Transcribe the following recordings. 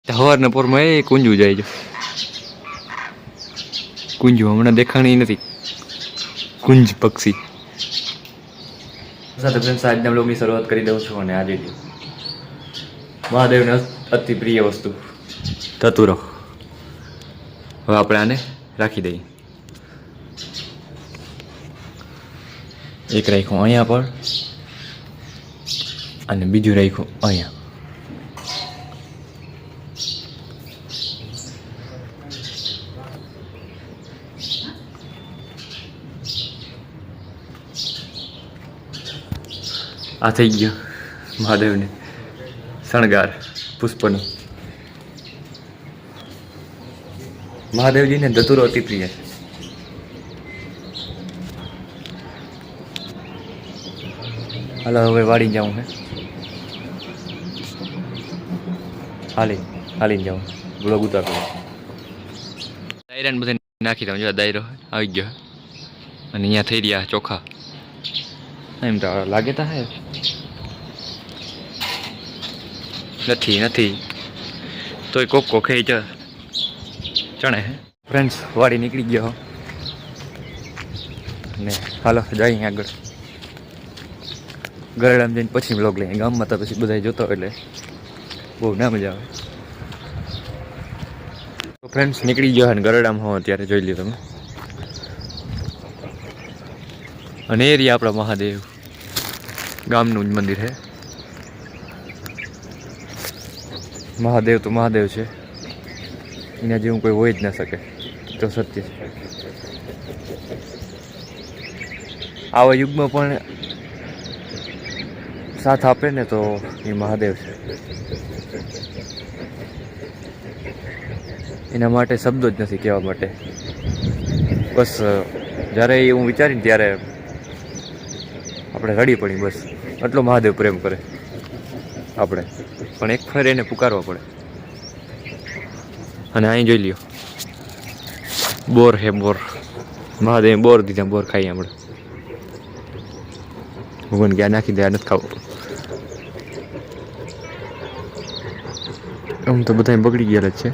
સવારના પોરમાં એ કુંજું જાય છે. કુંજુ હમણાં દેખાણી નથી. કુંજ પક્ષી સાથે ફ્રેન્ડ્સ આજના બ્લોગની શરૂઆત કરી દઉં છું. અને આજે મહાદેવને અતિ પ્રિય વસ્તુ ધતુરો. હવે આપણે આને રાખી દઈએ. એક રાખ્યું અહીંયા પર અને બીજું રાખ્યું અહીંયા. આ થઈ ગયો મહાદેવને શણગાર પુષ્પનો. મહાદેવજીને ધતુરો અતિ પ્રિય છે. હાલો હવે વાળી જાઉં હે. હાલી જાઉં બ્લોગ ઉતારો. દાયરાને બધે નાખી દઉં. જો દાયરો આવી ગયો અને અહીંયા થઈ રહ્યા ચોખા. એમ તો લાગે તા હે નથી તોય કોક હે ચણે હે. ફ્રેન્ડ્સ વાડી નીકળી ગયો ને હાલો જઈએ આગળ. ગરડામાં જઈને પછી બ્લોગ લઈએ. ગામમાં તો પછી બધા જોતો એટલે બહુ ના મજા આવે. તો ફ્રેન્ડ્સ નીકળી ગયો ને ગરડામાં હો અત્યારે જોઈ લ્યો તમે. અને એ રહ્યા આપણા મહાદેવ. ગામનું જ મંદિર છે. મહાદેવ તો મહાદેવ છે. એના જેવું કોઈ હોય જ ના શકે. તો સત્ય છે. આવા યુગમાં પણ સાથ આપે ને તો એ મહાદેવ છે. એના માટે શબ્દો જ નથી કહેવા માટે. બસ જ્યારે એ હું વિચારીને ત્યારે આપણે રડી પડી. બસ એટલો મહાદેવ પ્રેમ કરે આપણે. પણ એક ફેર એને પુકારવા પડે. અને અહીં જોઈ લ્યો બોર હે બોર. મહાદેવ બોર દીધા. બોર ખાઈએ આપણે. ભગવાન ગયા નાખી દે. નથી ખાવું. આમ તો બધા બગડી ગયેલા જ છે.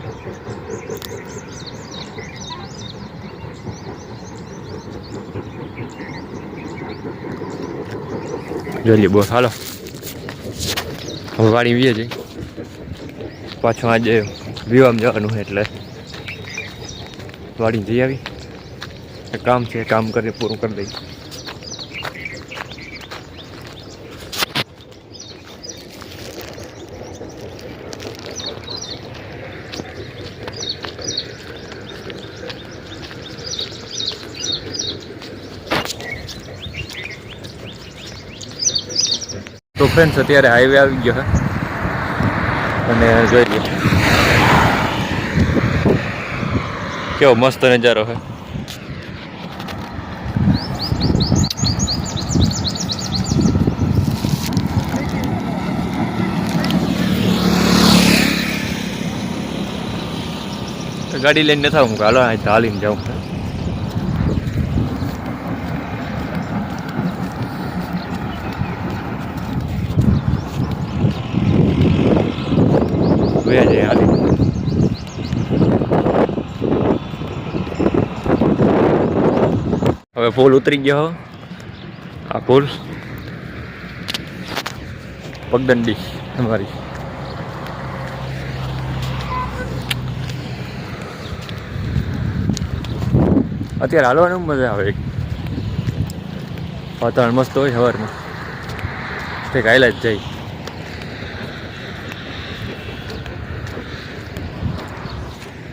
જોઈ લે બોસ. હાલો હવે વાડી વીએ જઈ. પાછું આજે વિવામ જવાનું છે એટલે વાડી જઈ આવી. કામ છે કામ કરી પૂરું કરી દઈ. તો ફ્રેન્ડ્સ અત્યારે હાઈવે આવી ગયો છે અને જોઈ લો કેવો મસ્ત નજારો છે. ગાડી લઈને નથી આવું. હાલો હાલીને જાઉં. હવે પુલ ઉતરી ગયો. આ પુલ પગદંડી અમારી. અત્યારે હાલવાનું મજા આવે. વાતાવરણ મસ્ત હોય સવારમાં. તે કાયલા જ જાય.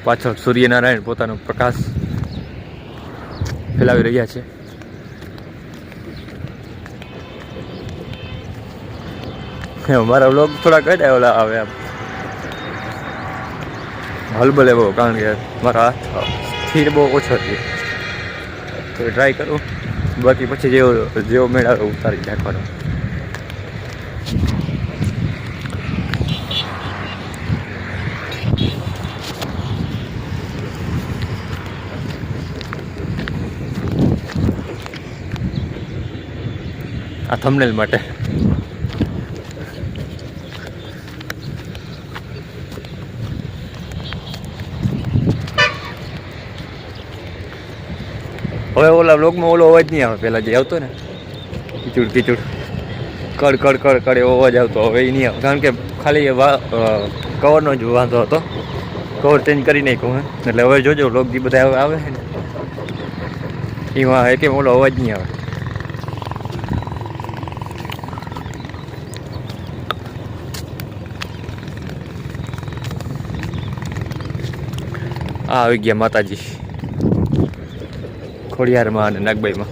પાછળ સૂર્યનારાયણ પોતાનો પ્રકાશ ફેલાવી રહ્યા છે. મારા વ્લોગ થોડા કઈ ઓલા આવે આમ હલબલે બહુ. કારણ કે મારા હાથ સ્થિર બહુ ઓછો છે. તો ટ્રાય કરું. બાકી પછી જેવો મેળાવે ઉતારી નાખવાનો. આ થંબનેલ માટે. હવે ઓલા બ્લોગમાં ઓલો અવાજ નહીં આવે, પહેલાં જે આવતો ને કીચુડ કીચુડ કડ કડ કડ કડ એવો અવાજ આવતો, હવે એ નહીં આવે, કારણ કે ખાલી કવરનો જ વાંધો હતો. કવર ચેન્જ કરી નાખ્યું હે, એટલે હવે જોજો બ્લોગ જે બધા આવે છે ને એમાં એક ઓલો અવાજ નહીં આવે. આ આવી ગયા માતાજી ખોડિયારમાં અને નાગબાઈમાં.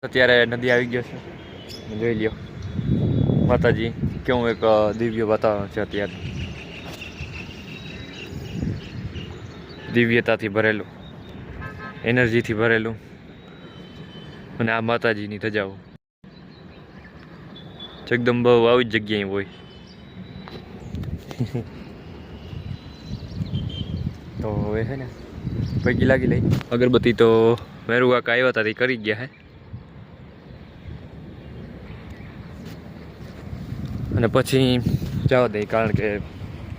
અત્યારે નદી આવી ગયો છે, જોઈ લ્યો માતાજી કેવું એક દિવ્ય વાતાવરણ છે અત્યારે, દિવ્યતાથી ભરેલું, એનર્જીથી ભરેલું. અને આ માતાજીની ધજાઓ જગદંબા આવી જ જગ્યાએ હોય. તો હવે છે ને પૈકી લાગી લઈ અગરબત્તી. તો મેરુ કાકા આવ્યા હતા તે કરી ગયા હે, અને પછી જવા દે, કારણ કે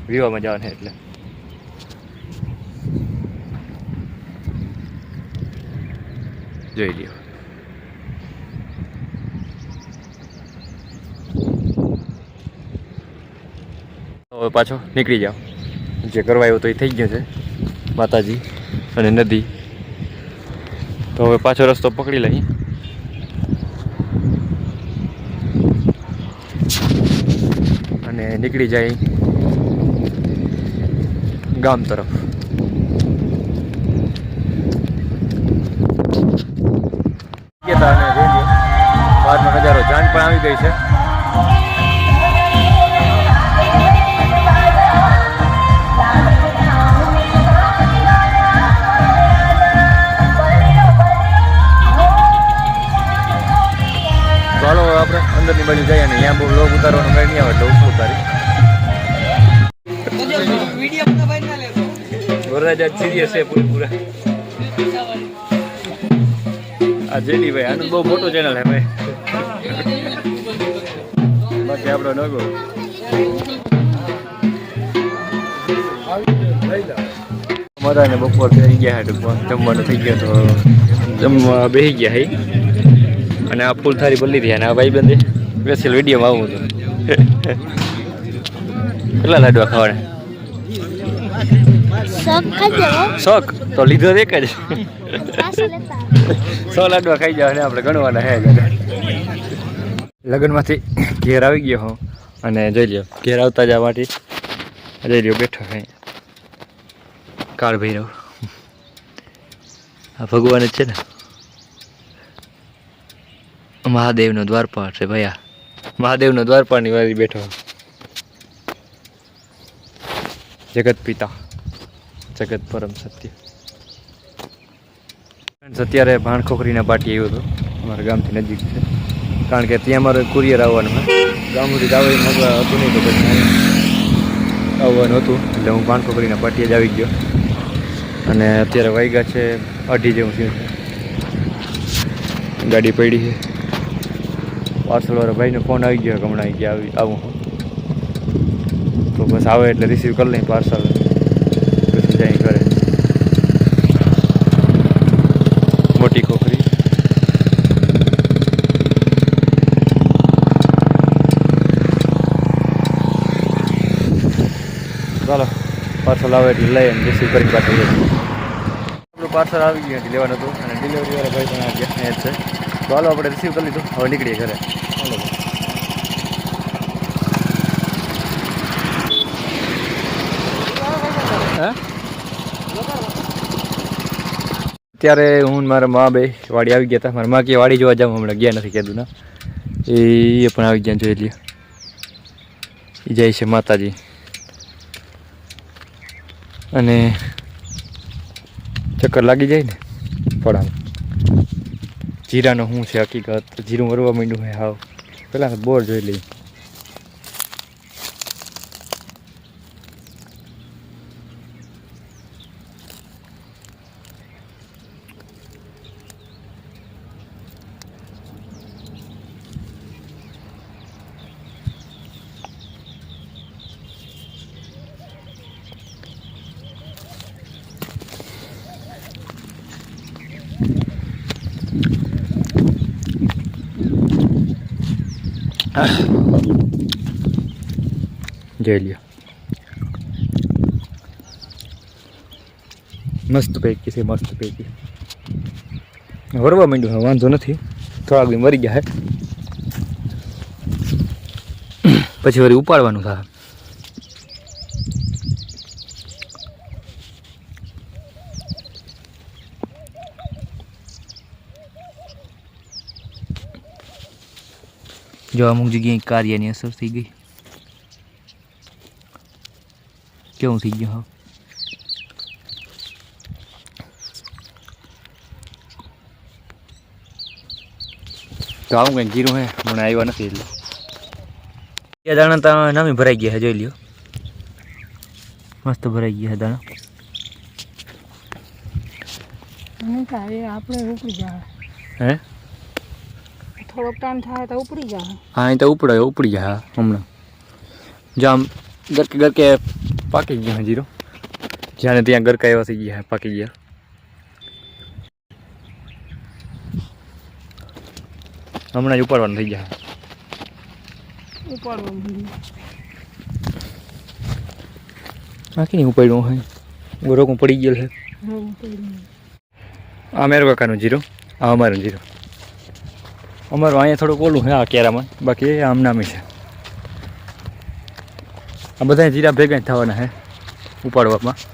વિવાહમાં જવાનું છે એટલે. જોઈ લ્યો હવે પાછો નીકળી જાઓ, જે કરવા આવ્યો તો એ થઈ ગયો છે, માતાજી અને નદી. તો હવે પાછો રસ્તો પકડી લઈ અને નીકળી જાય ગામ તરફ. બહારનો નજારો, જાન પણ આવી ગઈ છે. ચાલો આપણે અંદરની બાજુ જઈએ, અને અહીંયા બહુ લોક ઉતારવાનો મેળ નહીં આવે એટલે ઓછું ઉતારી. વરરાજા સિરિયસ છે પૂરા. આ જેડી ભાઈ, આનું બહુ મોટો ચેનલ છે ભાઈ, બાકી આપણો નગો. મરાને બપોર થઈ ગયા ટૂંકમાં, જમવાનું થઈ ગયો તો જમવા બેસી ગયા હે. અને આ ફૂલ થારી બોલી હતી, અને આ ભાઈ બંધ સ્પેશિયલ વિડીયોમાં આવું હતું. કેટલા લાડવા ખાવાના શોખ? તો લીધો એક જ 100 લાડવા ખાઈ જાય, અને આપણે ગણવાના હે. લગ્નમાંથી ઘેર આવી ગયો હું, અને જોઈ લ્યો ઘેર આવતા જવા માટે જોઈ લ્યો બેઠો હે કાળ ભૈરવ. આ ભગવાન જ છે ને, મહાદેવનો દ્વારપાળ છે ભાઈ. આ મહાદેવનો દ્વારપાળની વારી બેઠો, જગત પિતા, જગત પરમ સત્ય. અત્યારે ભાણખોખરીના પાટી આવ્યો હતો, અમારા ગામથી નજીક છે, કારણ કે ત્યાં મારે કુરિયર આવવાનું હોય. ગામ સુધી આવવાનું હતું નહીં, તો પછી આવવાનું હતું એટલે હું ભાણખોખરીના પાટીએ જ આવી ગયો. અને અત્યારે વાગ્યા છે 2:30 જેવું થયું છે. ગાડી પડી છે. પાર્સલવાળા ભાઈનો ફોન આવી ગયો, હમણાં આવી ગયા આવું, તો બસ આવે એટલે રિસીવ કરી લઈ પાર્સલ, પછી જાય ઘરે. મોટી ખોખરી. ચાલો પાર્સલ આવે એટલે લઈ અને રિસીવ કરી પાછળ આપણું પાર્સલ આવી ગયું હતું, લેવાનું હતું, અને ડિલિવરીવાળા ભાઈ પણ આવી ગયા જ છે. તો હાલો આપણે રિસીવ કરી લીધું, હવે નીકળીએ ઘરે. હાલો અત્યારે હું મારા મા બે વાડી આવી ગયા હતા. મારા મા કે વાડી જોવા જાઉં, હમણાં ગયા નથી કીધું ના. એ પણ આવી ગયા, જોઈ લે. એ જાય છે માતાજી. અને ચક્કર લાગી જાય ને પડામાં. જીરાનો શું છે હકીકત, જીરું વરવા માંડ્યું હોય હાવ. પેલા બોર જોઈ લઈ. જોઈ લ્યો મસ્ત પૈકી છે મસ્ત પૈકી વરવા માંડ્યું વાંધો નથી થોડાક બી મરી ગયા હે પછી વળી ઉપાડવાનું થાય જો અમુક જગ્યાએ કાર્યની અસર થઈ ગઈ કેવું થઈ ગયું હા તો આવું કંઈક જીરું હે મને આવ્યા નથી એટલે એ દાણા તો નામી ભરાઈ ગયા છે જોઈ લ્યો મસ્ત ભરાઈ ગયા છે દાણા આપણે ઉપડી જાય હે થોડોક ટાઈમ થાય તો ઉપડી જાય હા એ તો ઉપડી જાય હમણાં જામ ગરકે પાકી ગયા જીરો જ્યાં ત્યાં ગરકા એવા થઈ ગયા પાકી ગયા હમણાં જ ઉપાડવાનું થઈ ગયા બાકી નહીં ઉપાડ્યું હોય ગોરોકું પડી ગયેલ છે આ મેરો કાકાનું જીરો આ અમારું જીરો અમારું અહીંયા થોડુંક ઓલું છે આ કેરામાં બાકી આમ નામી છે આ બધા જીરા ભેગા જ થવાના છે ઉપાડવામાં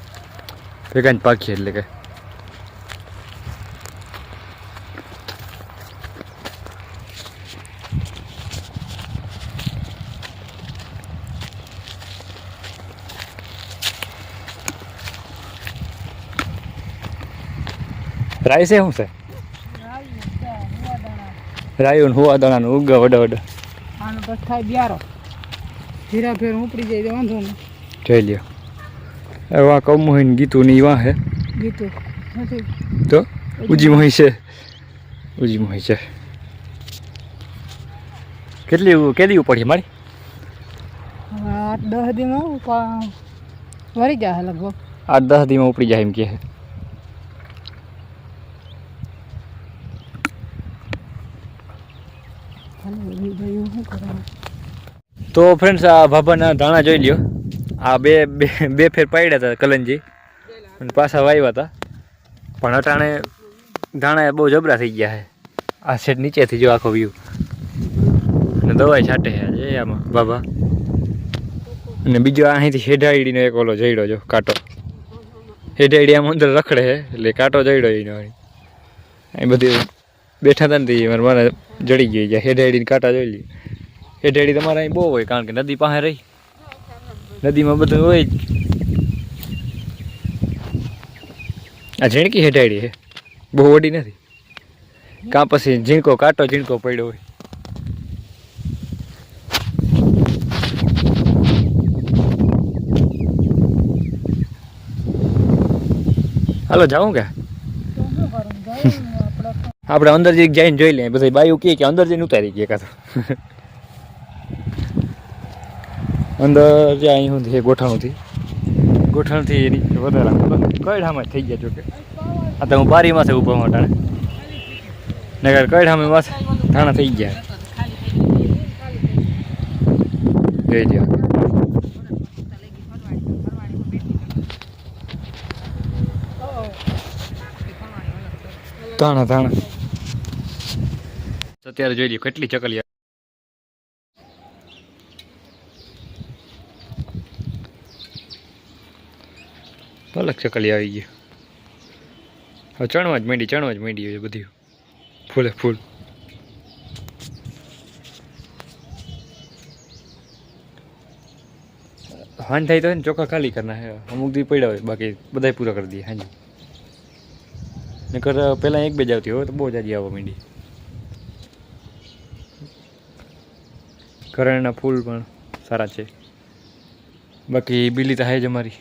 ભેગા જ પાકીએ એટલે કે રાઈ છે શું છે રાયું હુવા દાણાનું ઉગા વડા વડા આનો બસ થાય બ્યારો જીરા ફેર ઉપડી જાય તો વાંધો નહીં જોઈ લ્યો એવા કમોહીને ગીતું ની વાં હે ગીતું નથી તો ઉજી મોહી છે કેટલી ઉપાડી મારી 8-10 દીમાં વરી જાય લગભગ 8-10 દીમાં ઉપડી જાય એમ કે તો ફ્રેન્ડ્સ આ ભાભાના ધાણા જોઈ લ્યો આ બે ફેર પાડ્યા હતા કલંજી અને પાછા વાવ્યા હતા પણ અટાણે ધાણા બહુ જબરા થઈ ગયા છે આ સેટ નીચેથી જો આખો વ્યૂ અને દવાઈ છાંટે છે આમાં બાબા અને બીજો અહીંથી હેડાઈડીનો એક ઓલો જઈડો જો કાંટો હેડાઈડી આમ અંદર રખડે છે એટલે કાંટો જઈડો એનો અહીં બધી બેઠા હતા ને મારા જડી ગઈ જાય હેડાઈડીને કાંટા જોઈ લઈએ હેડાઈડી તમારે અહીં બહુ હોય કારણ કે નદી પાસે રહી નદીમાં બધું હોય જ આ ઝીણકી હેડાઈડી છે બહુ વડી નથી કાં પછી કાંટો ઝીણકો પડ્યો હોય હાલો જાઉં કે આપણે અંદર જઈને જોઈ લઈએ બધા બાયું કે અંદર જઈને ઉતારી ગયા કાં અંદર જે અહીં સુધી ગોઠણથી એની વધારે કઈડામાં થઈ ગયા જોકે આ તો હું બારીમાં છે ઊભો મોટાને નગર કઈડામાં માથે ધાણા થઈ ગયા જોઈ લ્યો ધાણા અત્યારે જોઈ લ્યો કેટલી ચકલી અલગ ચકલી આવી ગઈ હવે ચણવા જ માંડી હોય બધી ફૂલે ફૂલ હાન થાય તો ને ચોખ્ખા ખાલી કરના હે અમુક દી પડ્યા હોય બાકી બધા પૂરા કરી દઈએ હાજી નકર પહેલાં એક બે જ આવતી હોય તો બહુ જાજી આવવા માંડી કરણના ફૂલ પણ સારા છે બાકી બીલી તો હાય જ અમારી